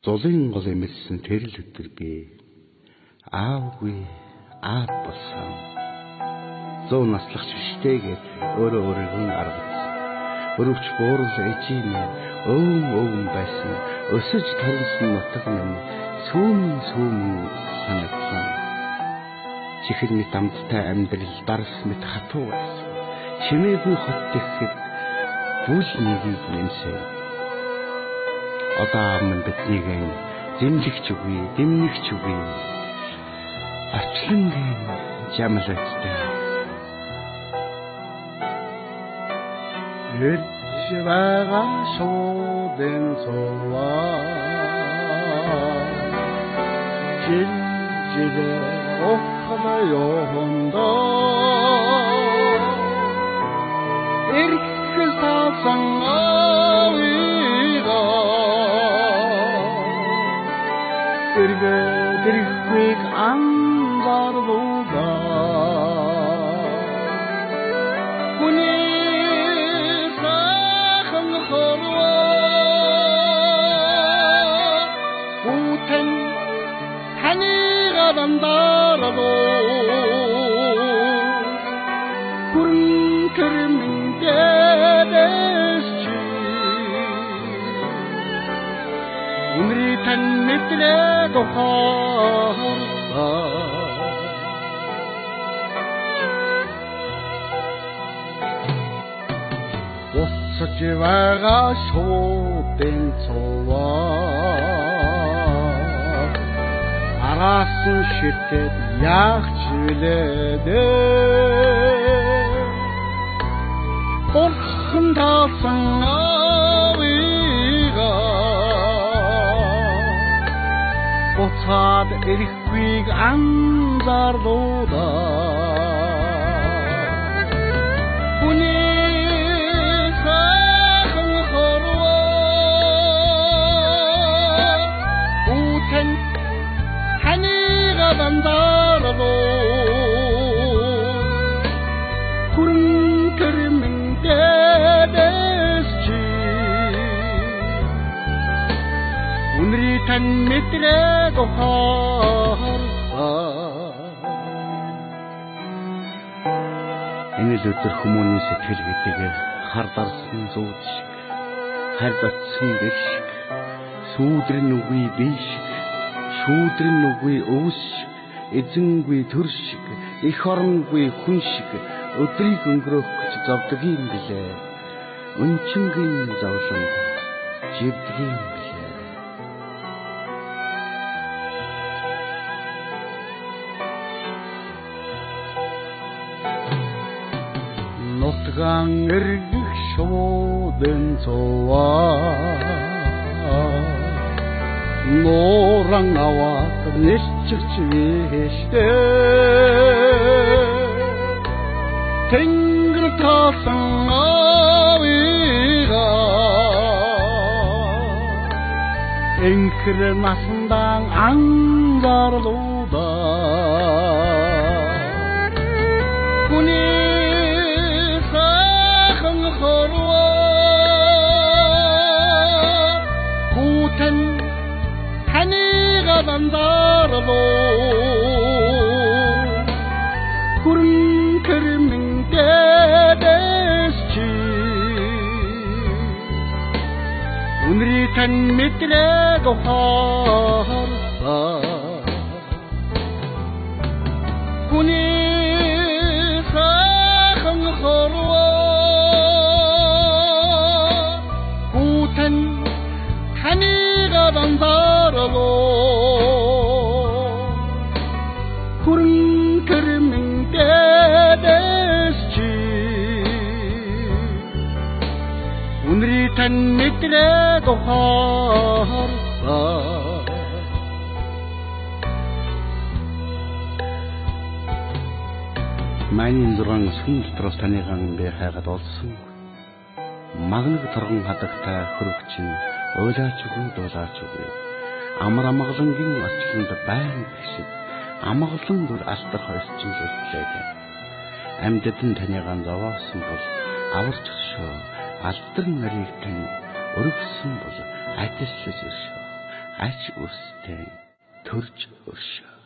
Зулын гол эмэлсэн тэрл өдөр би аавгүй аав болсон. 100 наслах шиштэйгээд өөрөө өөрийгөө аргасан. Өрөвч буурал ээжийн өвөн байсан. Өсөж тарилсан нутаг минь сүүмэн санагдлаа. Чихэр мэт амттай амьдрал дарс мэт хатуу байсан. Чимээгүй хот дэхэд бүл нэгийг нэмсэн. Одоо аман биднийг зэмлэгч үгүй, дэмнэгч үгүй. Арчлангийн жамлацтай. Ирж байгаа шуудын цуваа жилжилээ охлоо ёхондоо эрхэл таасан авига эргэдэрхийг анзаарвуга 단다라도 구름 그름인데지 오늘이 단мет들에도 하루가 옷사지와가 쇼된 소와 Arasın şirket yakçilede Korkundasın aviga Otsad erikvig anzardoda Kuni sakın korva Uten 단다라도 구름 그림인데지 오늘이 단мет들에도 하루가 Энэ л өдөр хүмүүний сэтгэл гэдэг хардарсан зүүд шиг хайрцсан дэш шиг сүүдрэн үгүй биш шүүдрэн үгүй өвс эзэнгүй төр шиг их оронгүй хүн шиг өдрийг өнгөрөөх гэж зовдөг юм билээ. Өнчингийн зовлон живдэг юм билээ. Нутгаан эргэх шуудын цуваа 노랑 나와 내시적지위시대 댕그를 타상 아위가 앵크를 나선당 안가르도다 군이 사흥 허루와 구텐 하니가 단다라도 구름 그림인데지 오늘이 단мет들에도 하루가 군이 사흥 허루와 구텐 하니가 단다라도 구름 그림인데지 오늘이 단мет들에도 하루가 Майнын зургаан сүм дотроос таныгаан би хайгаад олсон. Магнаг торгон хадагтай хөрөг чинь ойлаач үгүй дуулаач үгүй. Амар амгалангийн очлонд байн гişиг амгалан дүр алдар хойсчин зүтлээ. Амьдтан таныгаан зовоосон бол аварч өшөө алдар нарыг тань өргөсөн бол ажиллаж иршөө. ач үстэй төрж өршөө.